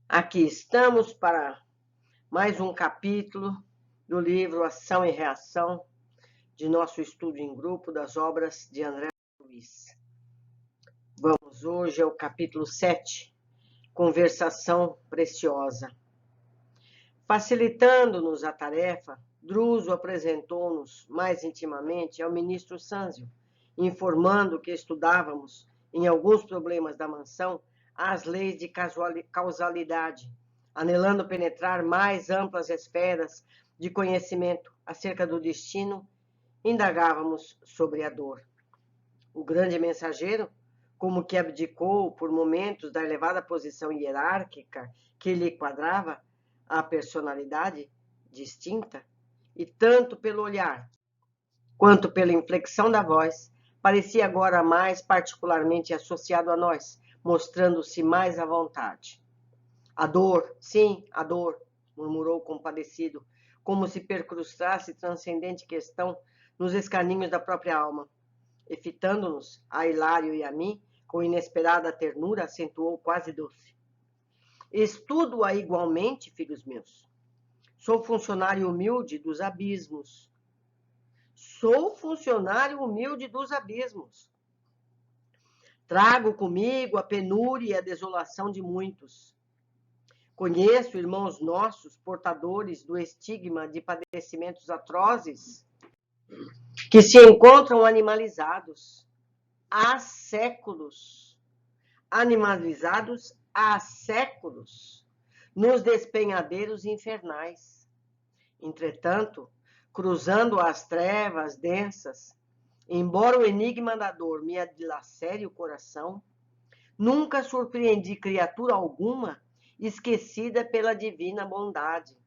Aqui estamos para mais um capítulo do livro Ação e Reação, de nosso estudo em grupo das obras de André Luiz. Vamos hoje ao capítulo 7, Conversação Preciosa. Facilitando-nos a tarefa, Druso apresentou-nos mais intimamente ao ministro Sâncio, informando que estudávamos, em alguns problemas da mansão, as leis de causalidade, anelando penetrar mais amplas esferas de conhecimento acerca do destino, indagávamos sobre a dor. O grande mensageiro, como que abdicou por momentos da elevada posição hierárquica que lhe quadrava a personalidade distinta, e tanto pelo olhar quanto pela inflexão da voz, parecia agora mais particularmente associado a nós, mostrando-se mais à vontade. A dor, sim, a dor, murmurou compadecido, como se percrustasse transcendente questão nos escaninhos da própria alma. E fitando-nos, a Hilário e a mim, com inesperada ternura, acentuou quase doce. Estudo-a igualmente, filhos meus. Sou funcionário humilde dos abismos. Sou funcionário humilde dos abismos. Trago comigo a penúria e a desolação de muitos. Conheço irmãos nossos, portadores do estigma de padecimentos atrozes, que se encontram animalizados há séculos, nos despenhadeiros infernais. Entretanto, cruzando as trevas densas, embora o enigma da dor me dilacere o coração, nunca surpreendi criatura alguma esquecida pela divina bondade.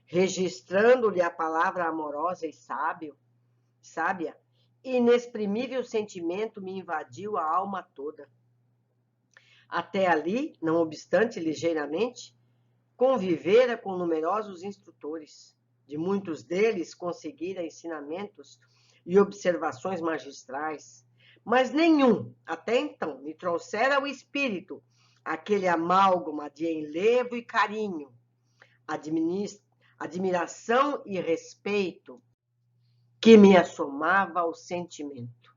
Registrando-lhe a palavra amorosa e sábia, inexprimível sentimento me invadiu a alma toda. Até ali, não obstante ligeiramente, convivera com numerosos instrutores. De muitos deles conseguira ensinamentos e observações magistrais, mas nenhum, até então, me trouxera ao espírito aquele amálgama de enlevo e carinho, admiração e respeito que me assomava ao sentimento.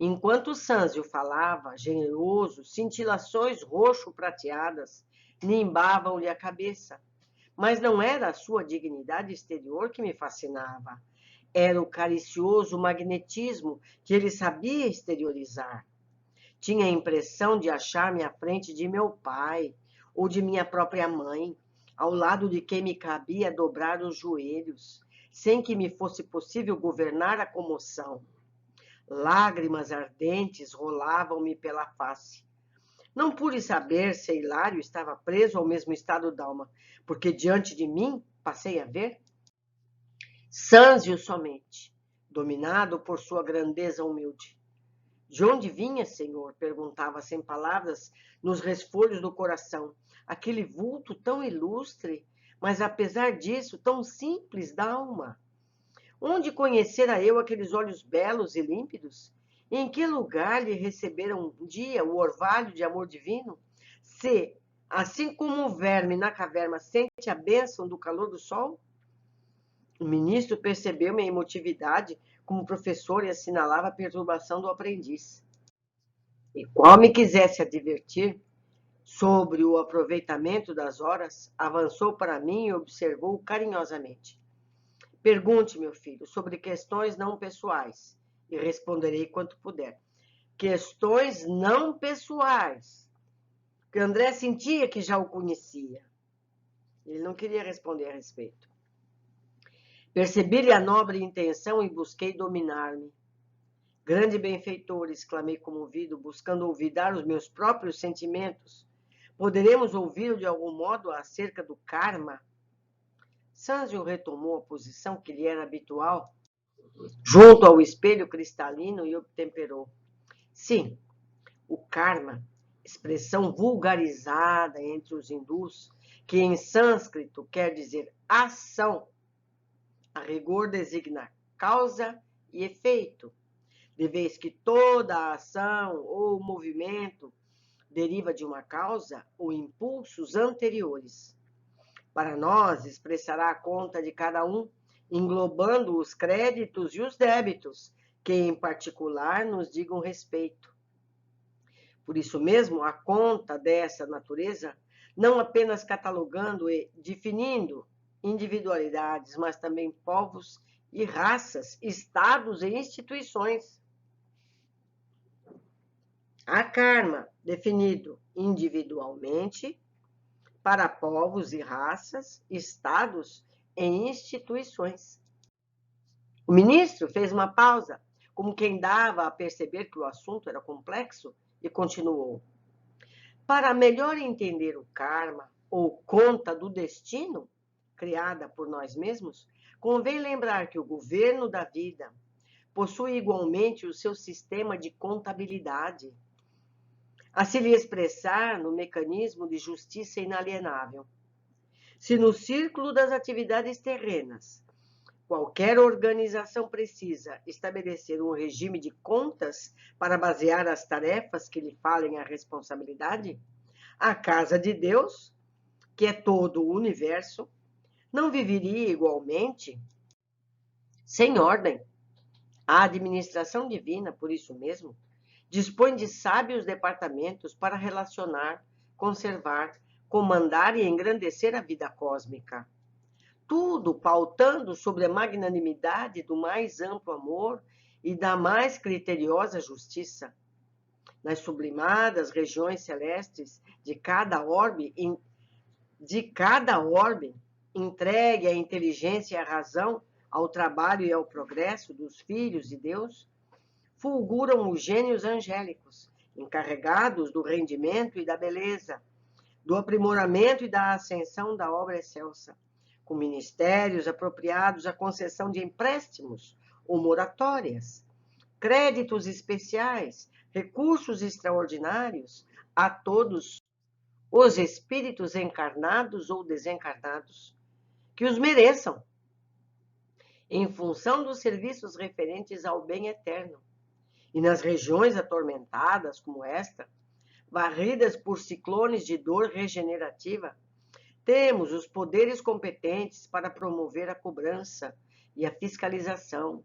Enquanto Sâncio falava, generoso, cintilações roxo-prateadas nimbavam-lhe a cabeça. Mas não era a sua dignidade exterior que me fascinava. Era o caricioso magnetismo que ele sabia exteriorizar. Tinha a impressão de achar-me à frente de meu pai ou de minha própria mãe, ao lado de quem me cabia dobrar os joelhos, sem que me fosse possível governar a comoção. Lágrimas ardentes rolavam-me pela face. Não pude saber se Hilário estava preso ao mesmo estado d'alma, porque diante de mim passei a ver Sâncio somente, dominado por sua grandeza humilde. De onde vinha, senhor? Perguntava sem palavras, nos resfolhos do coração, aquele vulto tão ilustre, mas apesar disso tão simples d'alma. Onde conhecera eu aqueles olhos belos e límpidos? Em que lugar lhe receberam um dia o orvalho de amor divino? Se, assim como o verme na caverna sente a bênção do calor do sol? O ministro percebeu minha emotividade como professor e assinalava a perturbação do aprendiz. E qual me quisesse advertir sobre o aproveitamento das horas, avançou para mim e observou carinhosamente. Pergunte, meu filho, sobre questões não pessoais, e responderei quanto puder. Questões não pessoais. Porque André sentia que já o conhecia. Ele não queria responder a respeito. Percebi-lhe a nobre intenção e busquei dominar-me. Grande benfeitor, exclamei comovido, buscando olvidar os meus próprios sentimentos. Poderemos ouvi-lo de algum modo acerca do karma? Sâncio retomou a posição que lhe era habitual, junto ao espelho cristalino, e obtemperou. Sim, o karma, expressão vulgarizada entre os hindus, que em sânscrito quer dizer ação, a rigor designa causa e efeito, de vez que toda a ação ou movimento deriva de uma causa ou impulsos anteriores. Para nós, expressará a conta de cada um, englobando os créditos e os débitos, que em particular nos digam respeito. Por isso mesmo, a conta dessa natureza, não apenas catalogando e definindo individualidades, mas também povos e raças, estados e instituições. Há karma definido individualmente para povos e raças, estados e instituições. O ministro fez uma pausa, como quem dava a perceber que o assunto era complexo, e continuou. Para melhor entender o karma, ou conta do destino, criada por nós mesmos, convém lembrar que o governo da vida possui igualmente o seu sistema de contabilidade, a se lhe expressar no mecanismo de justiça inalienável. Se no círculo das atividades terrenas, qualquer organização precisa estabelecer um regime de contas para basear as tarefas que lhe falem a responsabilidade, a casa de Deus, que é todo o universo, não viveria igualmente sem ordem. A administração divina, por isso mesmo, dispõe de sábios departamentos para relacionar, conservar, comandar e engrandecer a vida cósmica. Tudo pautando sobre a magnanimidade do mais amplo amor e da mais criteriosa justiça. Nas sublimadas regiões celestes de cada orbe, entregue à inteligência e à razão, ao trabalho e ao progresso dos filhos de Deus, fulguram os gênios angélicos, encarregados do rendimento e da beleza, do aprimoramento e da ascensão da obra excelsa, com ministérios apropriados à concessão de empréstimos ou moratórias, créditos especiais, recursos extraordinários a todos os espíritos encarnados ou desencarnados, que os mereçam, em função dos serviços referentes ao bem eterno. E nas regiões atormentadas como esta, varridas por ciclones de dor regenerativa, temos os poderes competentes para promover a cobrança e a fiscalização,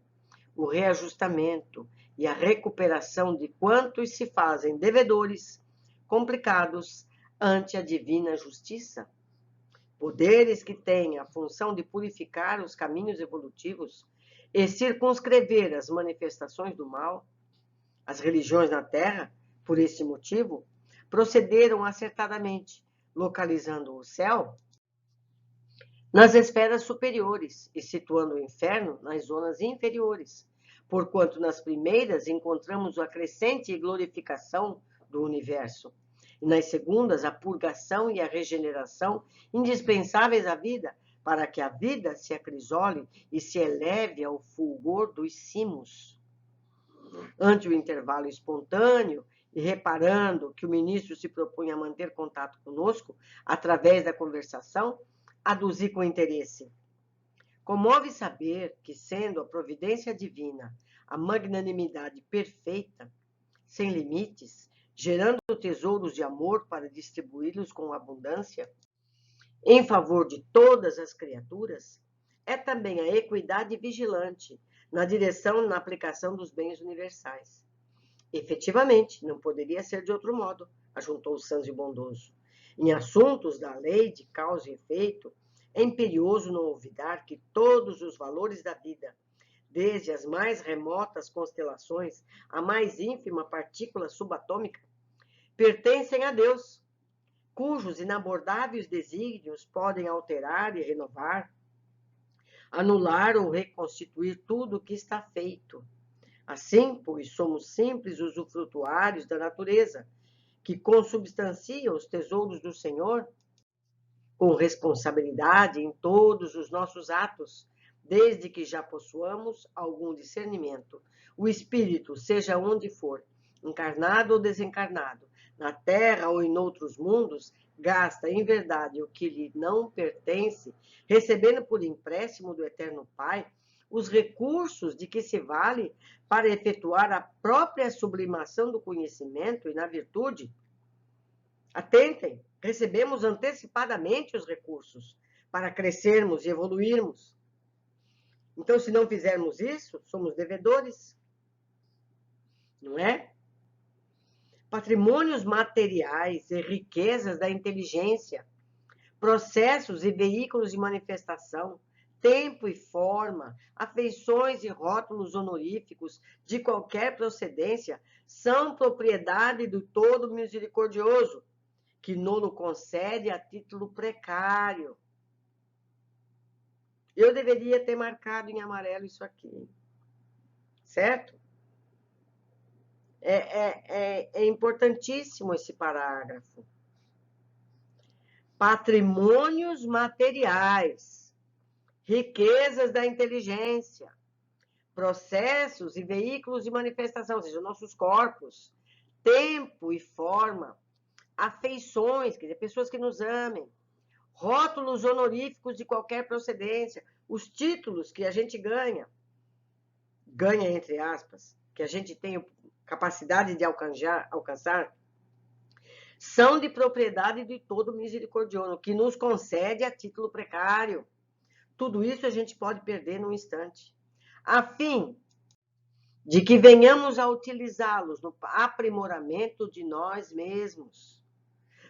o reajustamento e a recuperação de quantos se fazem devedores, complicados, ante a divina justiça. Poderes que têm a função de purificar os caminhos evolutivos e circunscrever as manifestações do mal. As religiões na Terra, por esse motivo, procederam acertadamente, localizando o céu nas esferas superiores e situando o inferno nas zonas inferiores, porquanto nas primeiras encontramos a crescente e glorificação do universo, e nas segundas a purgação e a regeneração indispensáveis à vida, para que a vida se acrisole e se eleve ao fulgor dos cimos. Ante o intervalo espontâneo, e reparando que o ministro se propunha a manter contato conosco através da conversação, aduzi com interesse. Comove saber que, sendo a providência divina a magnanimidade perfeita, sem limites, gerando tesouros de amor para distribuí-los com abundância, em favor de todas as criaturas, é também a equidade vigilante na direção e na aplicação dos bens universais. Efetivamente, não poderia ser de outro modo, ajuntou o Sanzio bondoso. Em assuntos da lei de causa e efeito, é imperioso não olvidar que todos os valores da vida, desde as mais remotas constelações à mais ínfima partícula subatômica, pertencem a Deus, cujos inabordáveis desígnios podem alterar e renovar, anular ou reconstituir tudo o que está feito. Assim, pois, somos simples usufrutuários da natureza, que consubstancia os tesouros do Senhor, com responsabilidade em todos os nossos atos, desde que já possuamos algum discernimento. O espírito, seja onde for, encarnado ou desencarnado, na terra ou em outros mundos, gasta em verdade o que lhe não pertence, recebendo por empréstimo do Eterno Pai os recursos de que se vale para efetuar a própria sublimação do conhecimento e na virtude, Atentem, recebemos antecipadamente os recursos para crescermos e evoluirmos. Então, se não fizermos isso, somos devedores, não é? Patrimônios materiais e riquezas da inteligência, processos e veículos de manifestação, tempo e forma, afeições e rótulos honoríficos de qualquer procedência são propriedade do Todo Misericordioso, que nos concede a título precário. Eu deveria ter marcado em amarelo isso aqui, certo? É importantíssimo esse parágrafo. Patrimônios materiais, riquezas da inteligência, processos e veículos de manifestação, ou seja, nossos corpos, tempo e forma, afeições, quer dizer, pessoas que nos amem, rótulos honoríficos de qualquer procedência, os títulos que a gente ganha entre aspas, que a gente tem capacidade de alcançar, são de propriedade de Todo Misericordioso, que nos concede a título precário. Tudo isso a gente pode perder num instante, a fim de que venhamos a utilizá-los no aprimoramento de nós mesmos.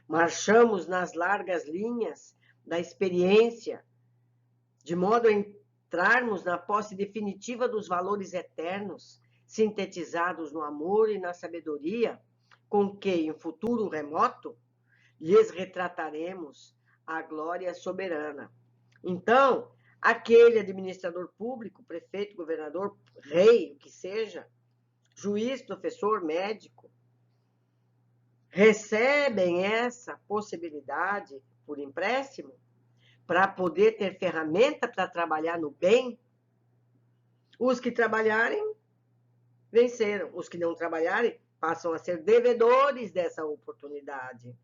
Marchamos nas largas linhas da experiência, de modo a entrarmos na posse definitiva dos valores eternos, sintetizados no amor e na sabedoria, com que, em futuro remoto, lhes retrataremos a glória soberana. Então, aquele administrador público, prefeito, governador, rei, o que seja, juiz, professor, médico, recebem essa possibilidade por empréstimo para poder ter ferramenta para trabalhar no bem. Os que trabalharem, venceram. Os que não trabalharem, passam a ser devedores dessa oportunidade.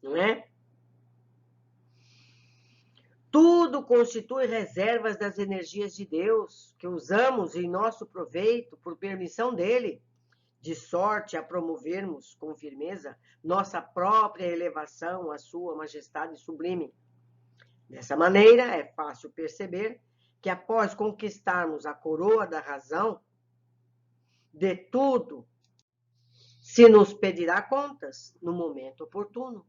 Não é? Tudo constitui reservas das energias de Deus, que usamos em nosso proveito por permissão dele, de sorte a promovermos com firmeza nossa própria elevação à sua majestade sublime. Dessa maneira, é fácil perceber que após conquistarmos a coroa da razão, de tudo se nos pedirá contas no momento oportuno,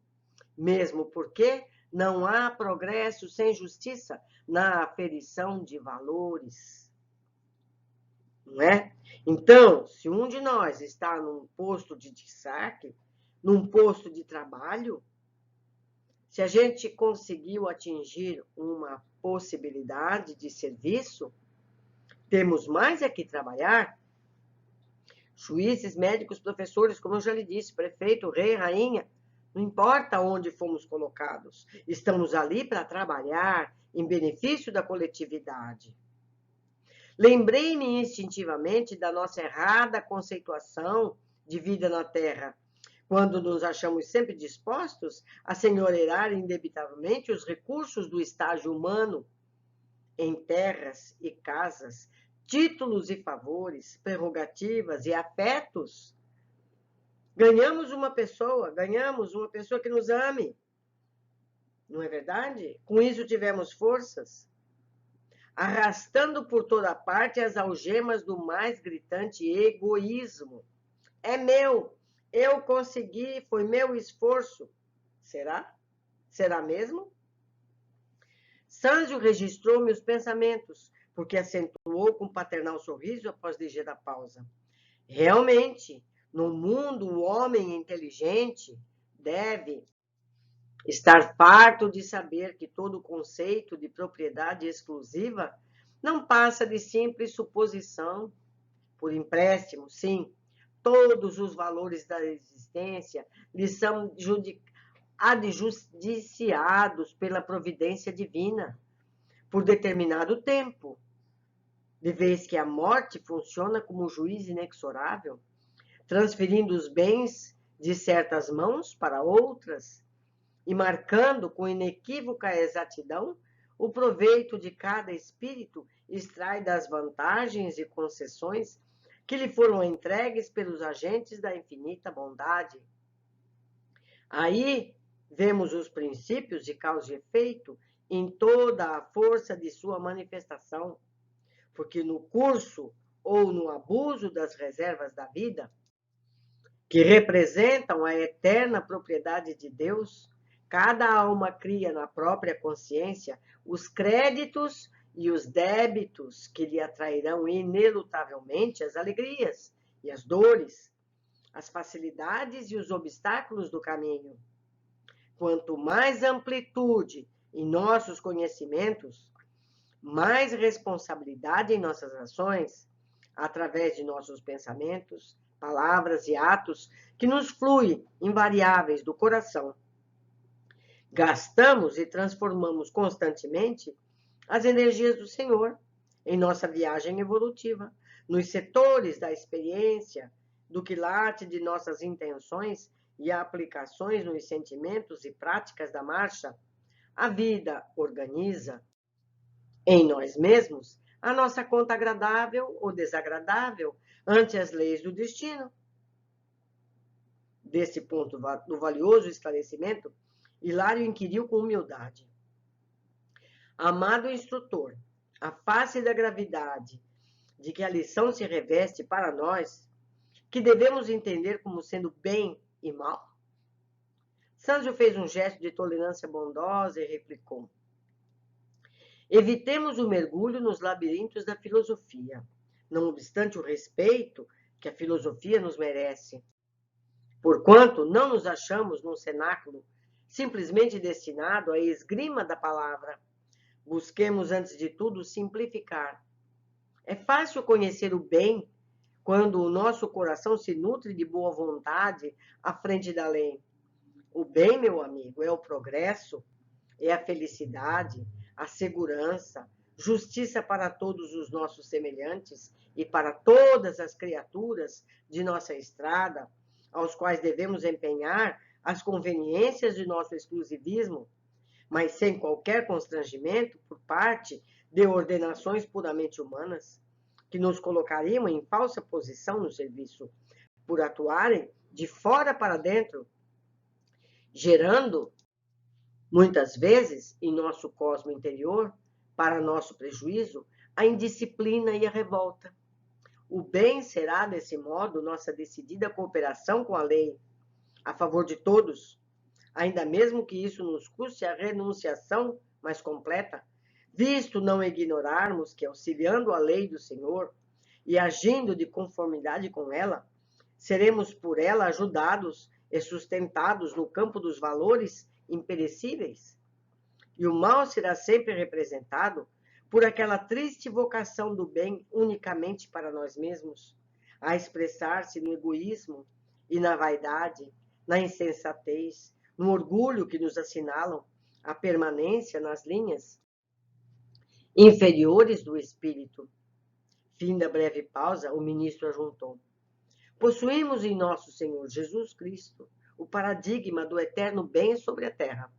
mesmo porque não há progresso sem justiça na aferição de valores. Não é? Então, se um de nós está num posto de destaque, num posto de trabalho, se a gente conseguiu atingir uma possibilidade de serviço, temos mais é que trabalhar. Juízes, médicos, professores, como eu já lhe disse, prefeito, rei, rainha, não importa onde fomos colocados, estamos ali para trabalhar em benefício da coletividade. Lembrei-me instintivamente da nossa errada conceituação de vida na Terra, quando nos achamos sempre dispostos a senhorear indebitavelmente os recursos do estágio humano em terras e casas, títulos e favores, prerrogativas e afetos. Ganhamos uma pessoa que nos ame. Não é verdade? Com isso tivemos forças, arrastando por toda parte as algemas do mais gritante egoísmo. É meu, eu consegui, foi meu esforço. Será? Será mesmo? Sâncio registrou meus pensamentos, porque acentuou com paternal sorriso após ligeira pausa. Realmente, no mundo, o homem inteligente deve estar farto de saber que todo conceito de propriedade exclusiva não passa de simples suposição. Por empréstimo, sim, todos os valores da existência lhes são adjudiciados pela providência divina por determinado tempo, de vez que a morte funciona como juiz inexorável, transferindo os bens de certas mãos para outras e marcando com inequívoca exatidão o proveito de cada espírito extrai das vantagens e concessões que lhe foram entregues pelos agentes da infinita bondade. Aí vemos os princípios de causa e efeito em toda a força de sua manifestação, porque no curso ou no abuso das reservas da vida, que representam a eterna propriedade de Deus, cada alma cria na própria consciência os créditos e os débitos que lhe atrairão inelutavelmente as alegrias e as dores, as facilidades e os obstáculos do caminho. Quanto mais amplitude em nossos conhecimentos, mais responsabilidade em nossas ações, através de nossos pensamentos, palavras e atos que nos fluem invariáveis do coração. Gastamos e transformamos constantemente as energias do Senhor em nossa viagem evolutiva, nos setores da experiência, do quilate de nossas intenções e aplicações nos sentimentos e práticas da marcha. A vida organiza em nós mesmos a nossa conta agradável ou desagradável ante as leis do destino. Desse ponto do valioso esclarecimento, Hilário inquiriu com humildade: amado instrutor, a face da gravidade de que a lição se reveste para nós, que devemos entender como sendo bem e mal? Sanzio fez um gesto de tolerância bondosa e replicou: evitemos o mergulho nos labirintos da filosofia, não obstante o respeito que a filosofia nos merece, porquanto não nos achamos num cenáculo simplesmente destinado à esgrima da palavra. Busquemos, antes de tudo, simplificar. É fácil conhecer o bem quando o nosso coração se nutre de boa vontade à frente da lei. O bem, meu amigo, é o progresso, é a felicidade, a segurança, justiça para todos os nossos semelhantes e para todas as criaturas de nossa estrada, aos quais devemos empenhar as conveniências de nosso exclusivismo, mas sem qualquer constrangimento por parte de ordenações puramente humanas, que nos colocariam em falsa posição no serviço, por atuarem de fora para dentro, gerando, muitas vezes, em nosso cosmo interior, para nosso prejuízo, a indisciplina e a revolta. O bem será, desse modo, nossa decidida cooperação com a lei, a favor de todos, ainda mesmo que isso nos custe a renunciação mais completa, visto não ignorarmos que, auxiliando a lei do Senhor e agindo de conformidade com ela, seremos por ela ajudados e sustentados no campo dos valores imperecíveis. E o mal será sempre representado por aquela triste vocação do bem unicamente para nós mesmos, a expressar-se no egoísmo e na vaidade, na insensatez, no orgulho que nos assinalam a permanência nas linhas inferiores do espírito. Fim da breve pausa, o ministro ajuntou: possuímos em nosso Senhor Jesus Cristo o paradigma do eterno bem sobre a terra.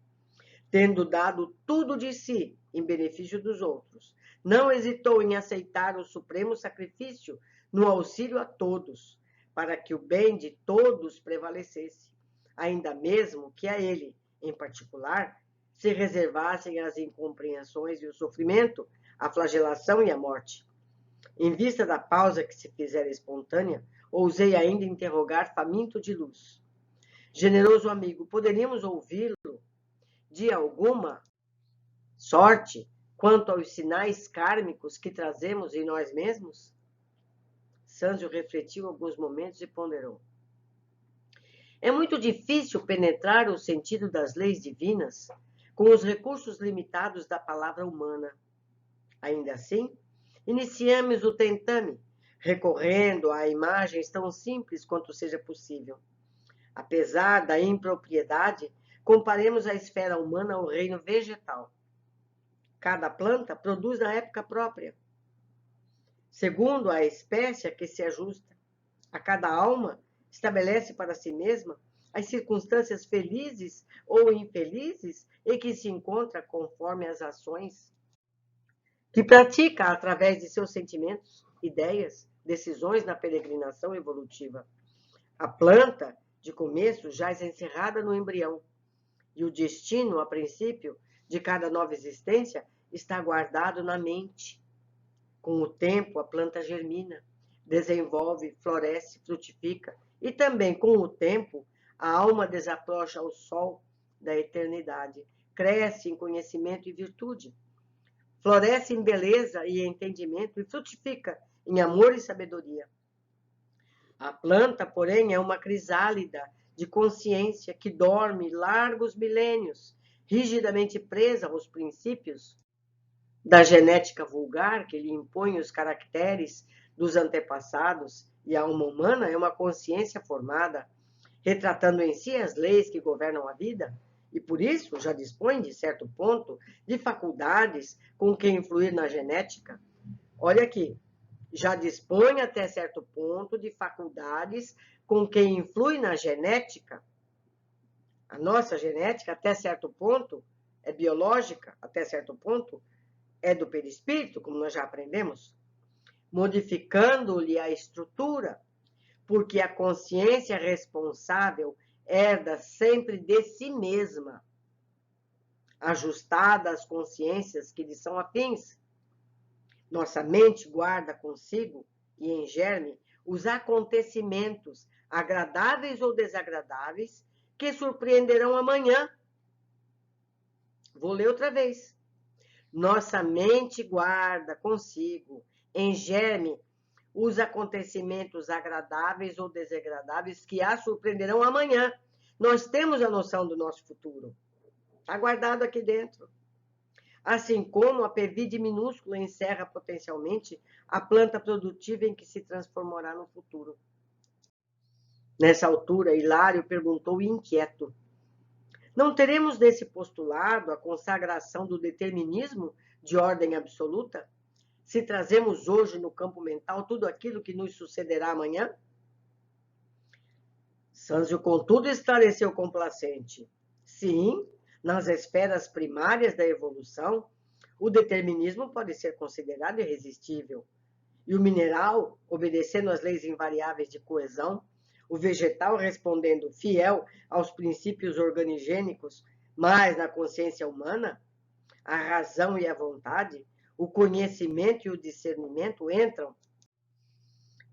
Tendo dado tudo de si em benefício dos outros, não hesitou em aceitar o supremo sacrifício no auxílio a todos, para que o bem de todos prevalecesse, ainda mesmo que a ele, em particular, se reservassem as incompreensões e o sofrimento, a flagelação e a morte. Em vista da pausa que se fizera espontânea, ousei ainda interrogar, faminto de luz: generoso amigo, poderíamos ouvi-lo de alguma sorte quanto aos sinais kármicos que trazemos em nós mesmos? Sanzio refletiu alguns momentos e ponderou: é muito difícil penetrar o sentido das leis divinas com os recursos limitados da palavra humana. Ainda assim, iniciamos o tentame, recorrendo a imagens tão simples quanto seja possível. Apesar da impropriedade, comparemos a esfera humana ao reino vegetal. Cada planta produz na época própria, segundo a espécie a que se ajusta. A cada alma estabelece para si mesma as circunstâncias felizes ou infelizes em que se encontra conforme as ações que pratica através de seus sentimentos, ideias, decisões na peregrinação evolutiva. A planta, de começo, jaz encerrada no embrião. E o destino, a princípio, de cada nova existência está guardado na mente. Com o tempo, a planta germina, desenvolve, floresce, frutifica. E também, com o tempo, a alma desaprocha ao sol da eternidade. Cresce em conhecimento e virtude. Floresce em beleza e entendimento e frutifica em amor e sabedoria. A planta, porém, é uma crisálida de consciência que dorme largos milênios, rigidamente presa aos princípios da genética vulgar, que lhe impõe os caracteres dos antepassados, e a alma humana é uma consciência formada, retratando em si as leis que governam a vida, e por isso já dispõe, de certo ponto, de faculdades com que influir na genética. Olha aqui, já dispõe até certo ponto de faculdades com que influi na genética. A nossa genética, até certo ponto, é biológica, até certo ponto, é do perispírito, como nós já aprendemos, modificando-lhe a estrutura, porque a consciência responsável herda sempre de si mesma, ajustada às consciências que lhe são afins. Nossa mente guarda consigo e em germe os acontecimentos, agradáveis ou desagradáveis, que surpreenderão amanhã. Vou ler outra vez. Nossa mente guarda consigo em germe os acontecimentos agradáveis ou desagradáveis que a surpreenderão amanhã. Nós temos a noção do nosso futuro. Está guardado aqui dentro. Assim como a pevide minúscula encerra potencialmente a planta produtiva em que se transformará no futuro. Nessa altura, Hilário perguntou inquieto: não teremos nesse postulado a consagração do determinismo de ordem absoluta? Se trazemos hoje no campo mental tudo aquilo que nos sucederá amanhã? Sanzio, contudo, esclareceu complacente. Sim, nas esferas primárias da evolução, o determinismo pode ser considerado irresistível. E o mineral, obedecendo às leis invariáveis de coesão, o vegetal respondendo fiel aos princípios organigênicos, mas na consciência humana, a razão e a vontade, o conhecimento e o discernimento entram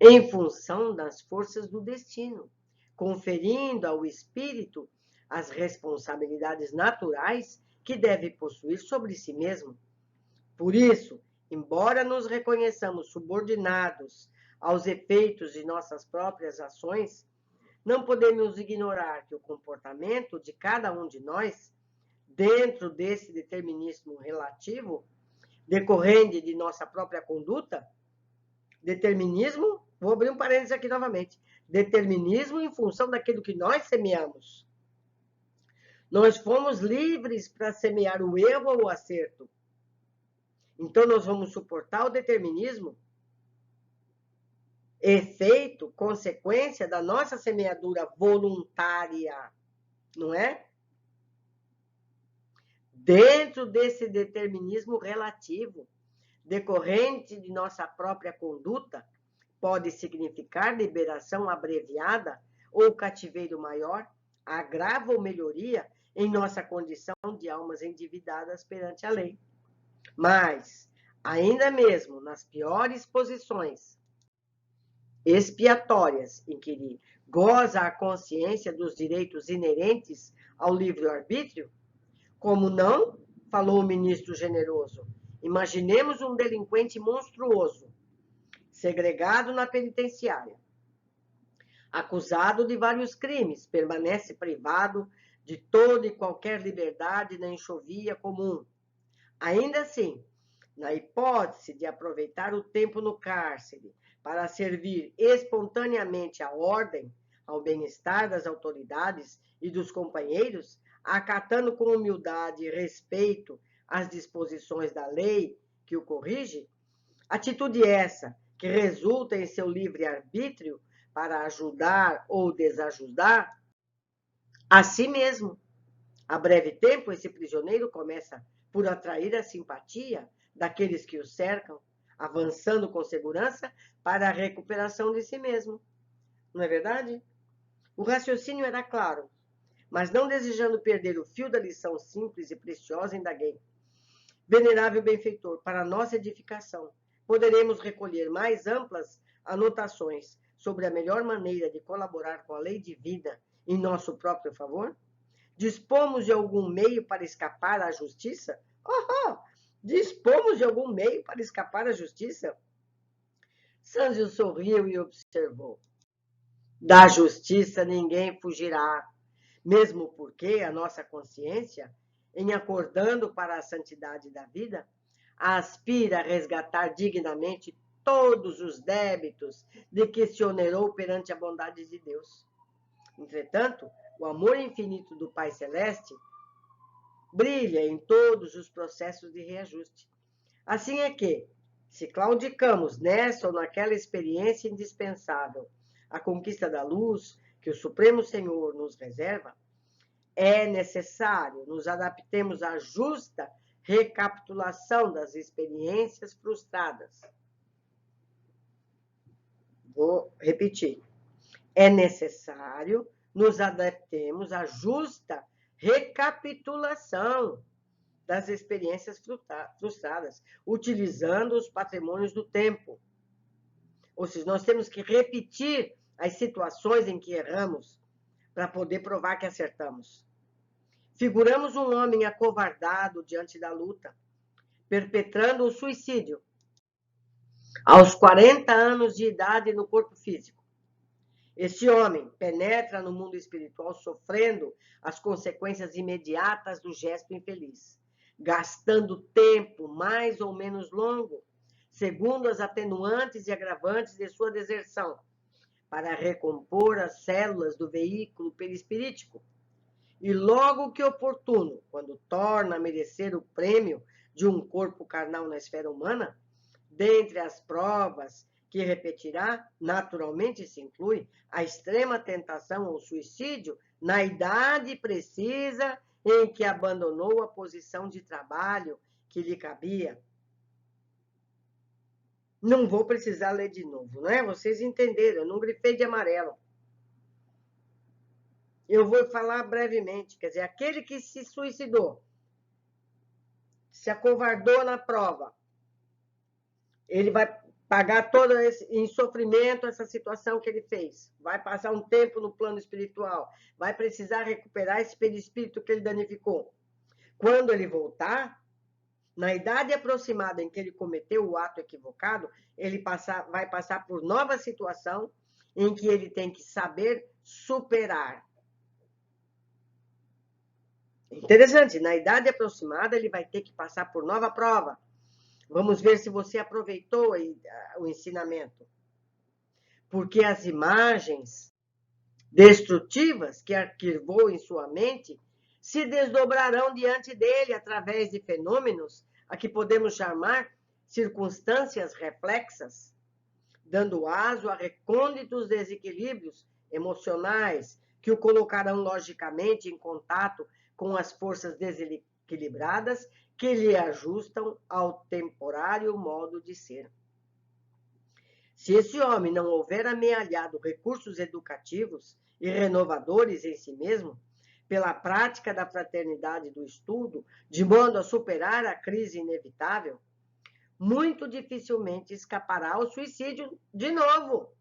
em função das forças do destino, conferindo ao espírito as responsabilidades naturais que deve possuir sobre si mesmo. Por isso, embora nos reconheçamos subordinados aos efeitos de nossas próprias ações, não podemos ignorar que o comportamento de cada um de nós, dentro desse determinismo relativo, decorrente de nossa própria conduta, determinismo, vou abrir um parênteses aqui novamente, determinismo em função daquilo que nós semeamos. Nós fomos livres para semear o erro ou o acerto. Então, nós vamos suportar o determinismo, efeito, consequência da nossa semeadura voluntária, não é? Dentro desse determinismo relativo, decorrente de nossa própria conduta, pode significar liberação abreviada ou cativeiro maior, agravo ou melhoria em nossa condição de almas endividadas perante a lei. Mas, ainda mesmo nas piores posições expiatórias em que ele goza a consciência dos direitos inerentes ao livre-arbítrio, como não, falou o ministro generoso, imaginemos um delinquente monstruoso, segregado na penitenciária, acusado de vários crimes, permanece privado de toda e qualquer liberdade na enxovia comum. Ainda assim, na hipótese de aproveitar o tempo no cárcere para servir espontaneamente à ordem, ao bem-estar das autoridades e dos companheiros, acatando com humildade e respeito as disposições da lei que o corrige, atitude essa que resulta em seu livre-arbítrio para ajudar ou desajudar a si mesmo. A breve tempo, esse prisioneiro começa por atrair a simpatia daqueles que o cercam, avançando com segurança para a recuperação de si mesmo. Não é verdade? O raciocínio era claro, mas não desejando perder o fio da lição simples e preciosa, indaguei. Venerável benfeitor, para nossa edificação, poderemos recolher mais amplas anotações sobre a melhor maneira de colaborar com a lei divina em nosso próprio favor? Dispomos de algum meio para escapar à justiça? Oh, dispomos de algum meio para escapar à justiça? Sanzio sorriu e observou. Da justiça ninguém fugirá, mesmo porque a nossa consciência, em acordando para a santidade da vida, aspira a resgatar dignamente todos os débitos de que se onerou perante a bondade de Deus. Entretanto, o amor infinito do Pai Celeste brilha em todos os processos de reajuste. Assim é que, se claudicamos nessa ou naquela experiência indispensável, a conquista da luz que o Supremo Senhor nos reserva, é necessário nos adaptemos à justa recapitulação das experiências frustradas. Vou repetir. É necessário nos adaptemos à justa recapitulação das experiências frustradas, utilizando os patrimônios do tempo. Ou seja, nós temos que repetir as situações em que erramos para poder provar que acertamos. Figuramos um homem acovardado diante da luta, perpetrando o suicídio aos 40 anos de idade no corpo físico. Este homem penetra no mundo espiritual sofrendo as consequências imediatas do gesto infeliz, gastando tempo mais ou menos longo, segundo as atenuantes e agravantes de sua deserção, para recompor as células do veículo perispirítico. E logo que oportuno, quando torna a merecer o prêmio de um corpo carnal na esfera humana, dentre as provas que repetirá, naturalmente se inclui a extrema tentação ao suicídio na idade precisa em que abandonou a posição de trabalho que lhe cabia. Não vou precisar ler de novo, né? Vocês entenderam, eu não grifei de amarelo. Eu vou falar brevemente, quer dizer, aquele que se suicidou, se acovardou na prova, ele vai pagar todo esse em sofrimento essa situação que ele fez. Vai passar um tempo no plano espiritual, vai precisar recuperar esse perispírito que ele danificou. Quando ele voltar, na idade aproximada em que ele cometeu o ato equivocado, ele vai passar por nova situação em que ele tem que saber superar. Interessante, na idade aproximada ele vai ter que passar por nova prova. Vamos ver se você aproveitou o ensinamento. Porque as imagens destrutivas que arquivou em sua mente se desdobrarão diante dele através de fenômenos a que podemos chamar circunstâncias reflexas, dando aso a recônditos desequilíbrios emocionais que o colocarão logicamente em contato com as forças desequilibradas que lhe ajustam ao temporário modo de ser. Se esse homem não houver amealhado recursos educativos e renovadores em si mesmo, pela prática da fraternidade do estudo, de modo a superar a crise inevitável, muito dificilmente escapará ao suicídio de novo,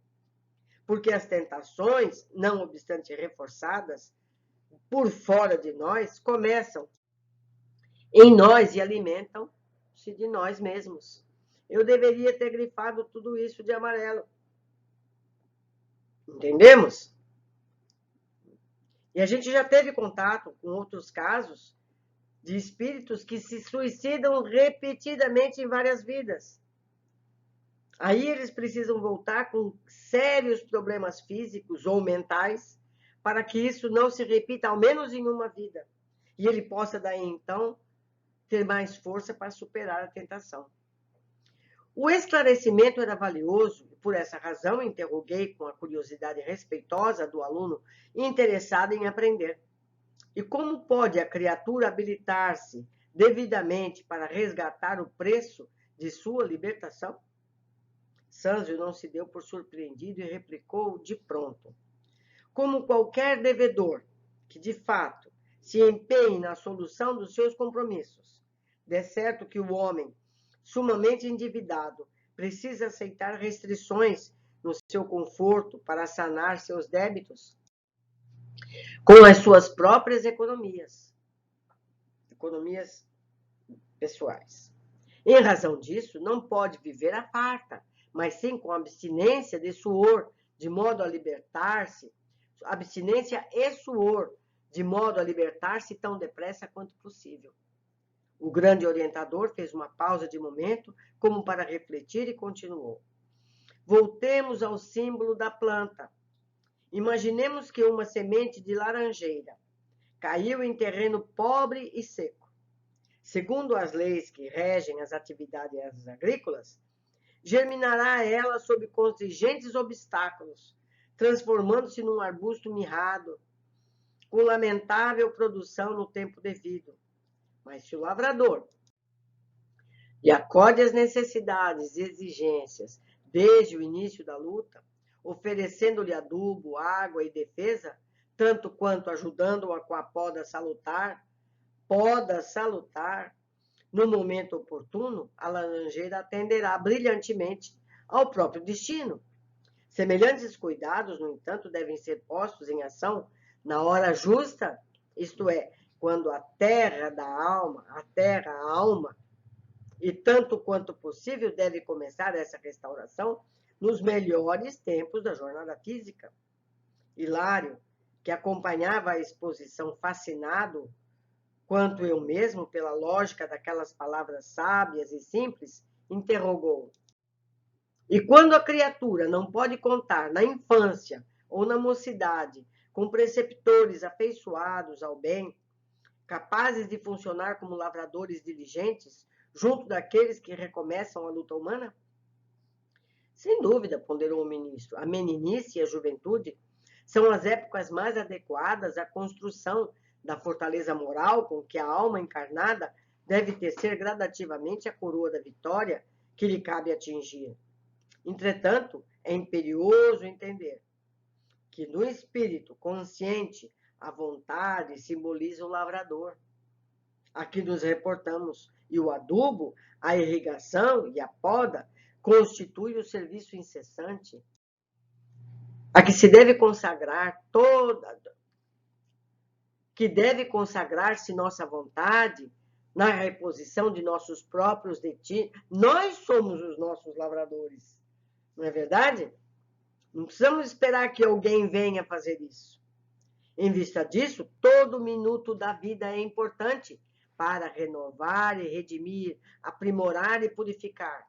porque as tentações, não obstante reforçadas por fora de nós, começam em nós e alimentam-se de nós mesmos. Eu deveria ter grifado tudo isso de amarelo. Entendemos? E a gente já teve contato com outros casos de espíritos que se suicidam repetidamente em várias vidas. Aí eles precisam voltar com sérios problemas físicos ou mentais para que isso não se repita ao menos em uma vida. E ele possa daí então ter mais força para superar a tentação. O esclarecimento era valioso e, por essa razão, interroguei com a curiosidade respeitosa do aluno interessado em aprender. E como pode a criatura habilitar-se devidamente para resgatar o preço de sua libertação? Sanzio não se deu por surpreendido e replicou de pronto. como qualquer devedor que, de fato, se empenhe na solução dos seus compromissos. De certo que o homem, sumamente endividado, precisa aceitar restrições no seu conforto para sanar seus débitos com as suas próprias economias pessoais. Em razão disso, não pode viver à farta, mas sim com abstinência de suor, de modo a libertar-se, abstinência e suor, de modo a libertar-se tão depressa quanto possível. O grande orientador fez uma pausa de momento, como para refletir, e continuou. Voltemos ao símbolo da planta. Imaginemos que uma semente de laranjeira caiu em terreno pobre e seco. Segundo as leis que regem as atividades agrícolas, germinará ela sob contingentes obstáculos, transformando-se num arbusto mirrado, com lamentável produção no tempo devido. Mas se o lavrador lhe acode às necessidades e exigências desde o início da luta, oferecendo-lhe adubo, água e defesa, tanto quanto ajudando-a com a poda salutar, no momento oportuno, a laranjeira atenderá brilhantemente ao próprio destino. Semelhantes cuidados, no entanto, devem ser postos em ação na hora justa, isto é, quando a terra a alma, e tanto quanto possível deve começar essa restauração nos melhores tempos da jornada física. Hilário, que acompanhava a exposição fascinado, quanto eu mesmo, pela lógica daquelas palavras sábias e simples, interrogou. E quando a criatura não pode contar na infância ou na mocidade com preceptores afeiçoados ao bem, capazes de funcionar como lavradores diligentes, junto daqueles que recomeçam a luta humana? Sem dúvida, ponderou o ministro, a meninice e a juventude são as épocas mais adequadas à construção da fortaleza moral com que a alma encarnada deve tecer gradativamente a coroa da vitória que lhe cabe atingir. Entretanto, é imperioso entender que no espírito consciente a vontade simboliza o lavrador, a que nos reportamos, e o adubo, a irrigação e a poda constitui o serviço incessante a que se deve consagrar deve consagrar-se nossa vontade na reposição de nossos próprios destinos. Nós somos os nossos lavradores, não é verdade? Não precisamos esperar que alguém venha fazer isso. Em vista disso, todo minuto da vida é importante para renovar e redimir, aprimorar e purificar.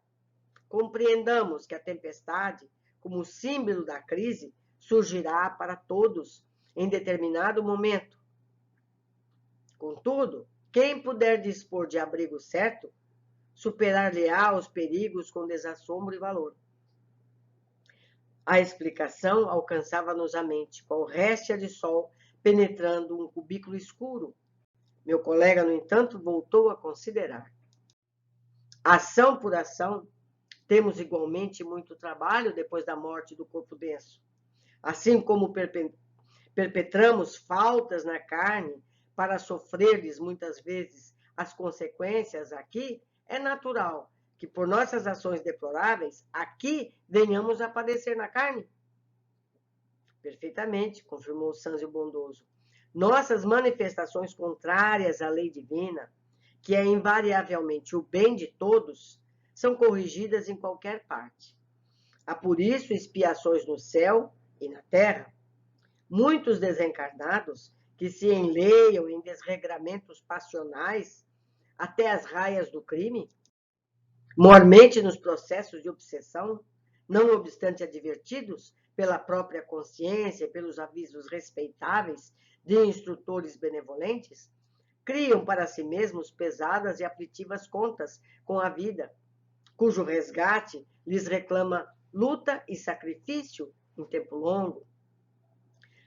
Compreendamos que a tempestade, como símbolo da crise, surgirá para todos em determinado momento. Contudo, quem puder dispor de abrigo certo, superar-lhe-á os perigos com desassombro e valor. A explicação alcançava-nos a mente, qual réstia de sol penetrando um cubículo escuro. Meu colega, no entanto, voltou a considerar. Ação por ação, temos igualmente muito trabalho depois da morte do corpo denso. Assim como perpetramos faltas na carne para sofrer-lhes muitas vezes as consequências aqui, é natural que por nossas ações deploráveis aqui venhamos a padecer na carne. Perfeitamente, confirmou Sanzio bondoso. Nossas manifestações contrárias à lei divina, que é invariavelmente o bem de todos, são corrigidas em qualquer parte. Há por isso expiações no céu e na terra. Muitos desencarnados que se enleiam em desregramentos passionais até as raias do crime, mormente nos processos de obsessão, não obstante advertidos pela própria consciência e pelos avisos respeitáveis de instrutores benevolentes, criam para si mesmos pesadas e aflitivas contas com a vida, cujo resgate lhes reclama luta e sacrifício em tempo longo.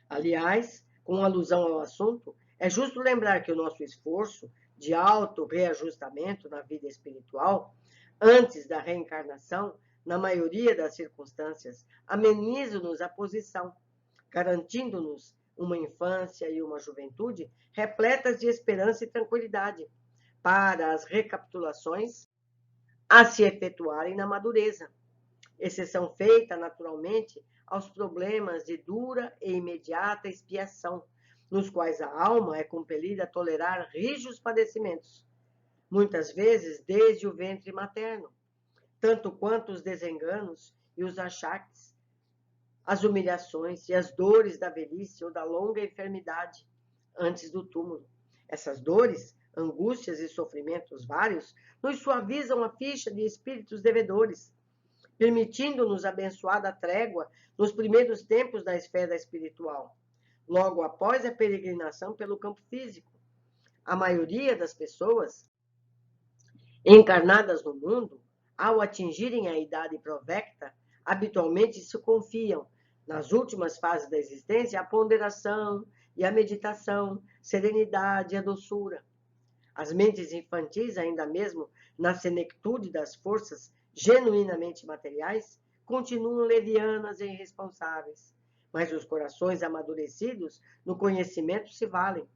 Aliás, com alusão ao assunto, é justo lembrar que o nosso esforço de auto-reajustamento na vida espiritual, antes da reencarnação, na maioria das circunstâncias, ameniza-nos a posição, garantindo-nos uma infância e uma juventude repletas de esperança e tranquilidade, para as recapitulações a se efetuarem na madureza, exceção feita, naturalmente, aos problemas de dura e imediata expiação, nos quais a alma é compelida a tolerar rijos padecimentos, muitas vezes desde o ventre materno, tanto quanto os desenganos e os achaques, as humilhações e as dores da velhice ou da longa enfermidade antes do túmulo. Essas dores, angústias e sofrimentos vários nos suavizam a ficha de espíritos devedores, permitindo-nos abençoada trégua nos primeiros tempos da esfera espiritual, logo após a peregrinação pelo campo físico. A maioria das pessoas encarnadas no mundo, ao atingirem a idade provecta, habitualmente se confiam, nas últimas fases da existência, à ponderação e à meditação, serenidade e a doçura. As mentes infantis, ainda mesmo na senectude das forças genuinamente materiais, continuam levianas e irresponsáveis, mas os corações amadurecidos no conhecimento se valem,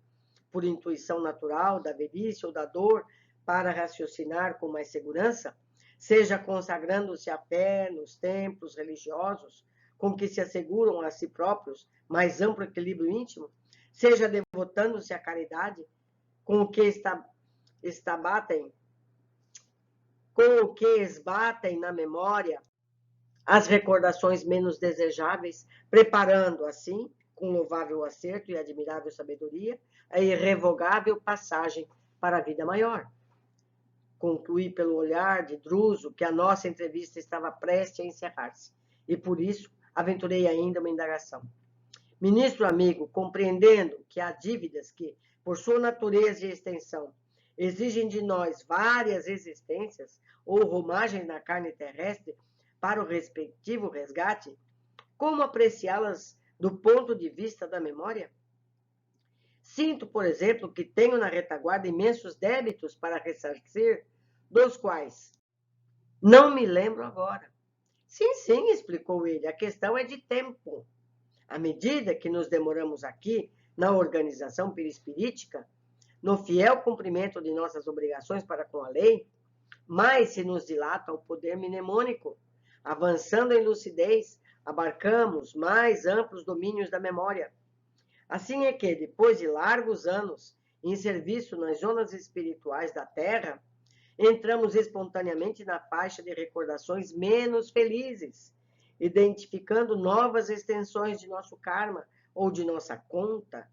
por intuição natural da velhice ou da dor, para raciocinar com mais segurança, seja consagrando-se à fé nos templos religiosos, com que se asseguram a si próprios mais amplo equilíbrio íntimo, seja devotando-se à caridade, com o que esbatem na memória as recordações menos desejáveis, preparando assim, com louvável acerto e admirável sabedoria, a irrevogável passagem para a vida maior. Concluí pelo olhar de Druso que a nossa entrevista estava prestes a encerrar-se, e por isso aventurei ainda uma indagação. Ministro amigo, compreendendo que há dívidas que, por sua natureza e extensão, exigem de nós várias existências ou romagens na carne terrestre para o respectivo resgate, como apreciá-las do ponto de vista da memória? Sinto, por exemplo, que tenho na retaguarda imensos débitos para ressarcir, dos quais não me lembro agora. Sim, explicou ele, a questão é de tempo. À medida que nos demoramos aqui, na organização perispirítica, no fiel cumprimento de nossas obrigações para com a lei, mais se nos dilata o poder mnemônico. Avançando em lucidez, abarcamos mais amplos domínios da memória. Assim é que, depois de largos anos em serviço nas zonas espirituais da Terra, entramos espontaneamente na faixa de recordações menos felizes, identificando novas extensões de nosso karma ou de nossa conta,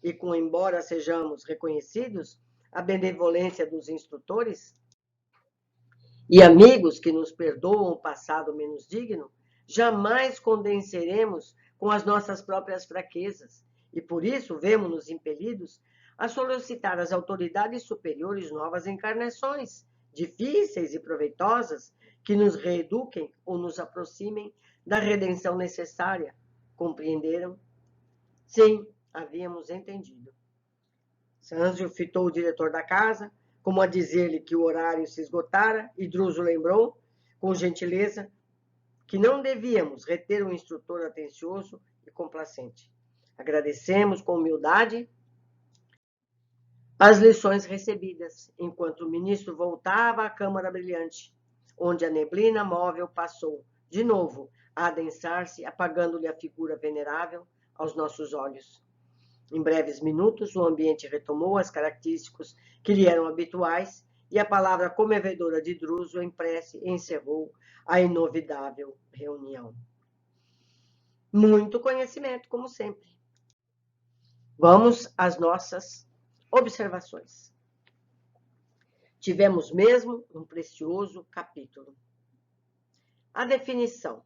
e com, embora sejamos reconhecidos, a benevolência dos instrutores e amigos que nos perdoam o passado menos digno, jamais condenseremos com as nossas próprias fraquezas, e por isso vemos-nos impelidos a solicitar às autoridades superiores novas encarnações, difíceis e proveitosas, que nos reeduquem ou nos aproximem da redenção necessária. Compreenderam? Sim, havíamos entendido. Sanzio fitou o diretor da casa, como a dizer-lhe que o horário se esgotara, e Druso lembrou, com gentileza, que não devíamos reter um instrutor atencioso e complacente. Agradecemos com humildade as lições recebidas, enquanto o ministro voltava à câmara brilhante, onde a neblina móvel passou, de novo, a adensar-se, apagando-lhe a figura venerável aos nossos olhos. Em breves minutos, o ambiente retomou as características que lhe eram habituais, e a palavra comovedora de Druso em prece encerrou a inovidável reunião. Muito conhecimento, como sempre. Vamos às nossas observações. Tivemos mesmo um precioso capítulo. A definição.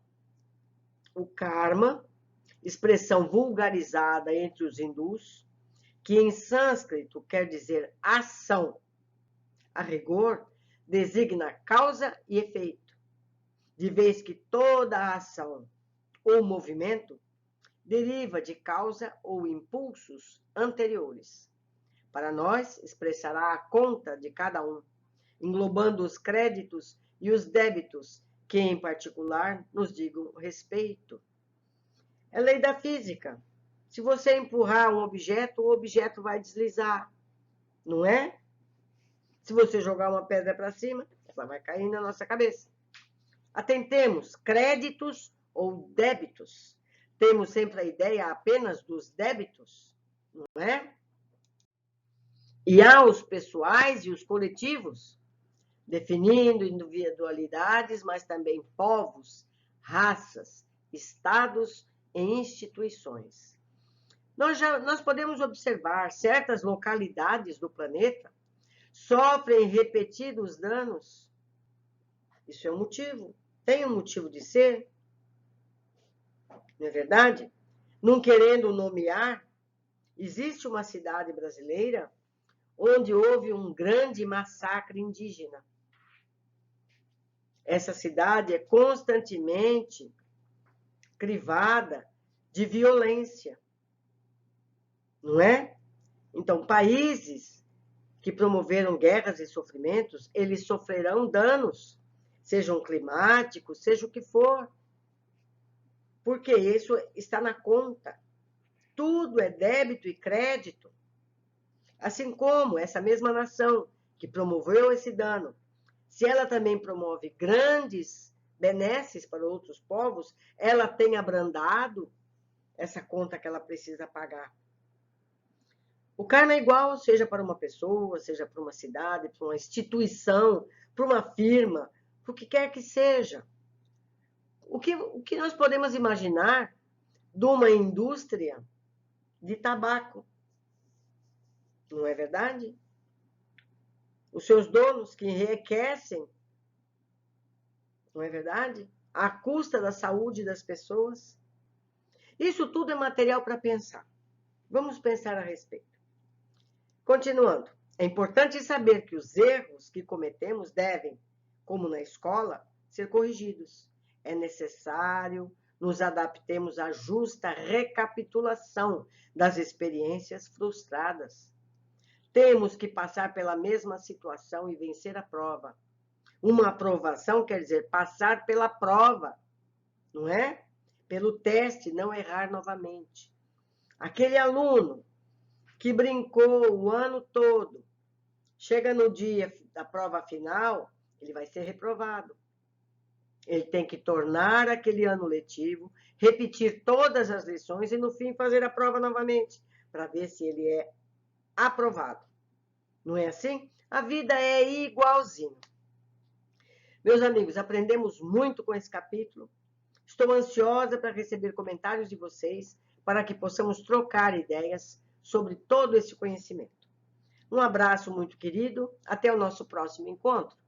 O karma, expressão vulgarizada entre os hindus, que em sânscrito quer dizer ação, a rigor, designa causa e efeito, de vez que toda a ação ou movimento deriva de causa ou impulsos anteriores. Para nós, expressará a conta de cada um, englobando os créditos e os débitos que, em particular, nos digam respeito. É lei da física. Se você empurrar um objeto, o objeto vai deslizar, não é? Se você jogar uma pedra para cima, ela vai cair na nossa cabeça. Atentemos, créditos ou débitos. Temos sempre a ideia apenas dos débitos, não é? E há os pessoais e os coletivos, definindo individualidades, mas também povos, raças, estados e instituições. Nós podemos observar certas localidades do planeta sofrem repetidos danos. Isso é um motivo, tem um motivo de ser, não é verdade? Não querendo nomear, existe uma cidade brasileira onde houve um grande massacre indígena. Essa cidade é constantemente crivada de violência, não é? Então, países que promoveram guerras e sofrimentos, eles sofrerão danos, sejam climáticos, seja o que for, porque isso está na conta. Tudo é débito e crédito. Assim como essa mesma nação que promoveu esse dano, se ela também promove grandes benesses para outros povos, ela tem abrandado essa conta que ela precisa pagar. O karma é igual, seja para uma pessoa, seja para uma cidade, para uma instituição, para uma firma, para o que quer que seja. O que nós podemos imaginar de uma indústria de tabaco? Não é verdade? Os seus donos que enriquecem, não é verdade? À custa da saúde das pessoas. Isso tudo é material para pensar. Vamos pensar a respeito. Continuando, é importante saber que os erros que cometemos devem, como na escola, ser corrigidos. É necessário nos adaptemos à justa recapitulação das experiências frustradas. Temos que passar pela mesma situação e vencer a prova. Uma aprovação quer dizer passar pela prova, não é? Pelo teste, não errar novamente. Aquele aluno que brincou o ano todo, chega no dia da prova final, ele vai ser reprovado. Ele tem que tornar aquele ano letivo, repetir todas as lições e, no fim, fazer a prova novamente, para ver se ele é aprovado. Não é assim? A vida é igualzinho. Meus amigos, aprendemos muito com esse capítulo. Estou ansiosa para receber comentários de vocês, para que possamos trocar ideias sobre todo esse conhecimento. Um abraço muito querido, até o nosso próximo encontro.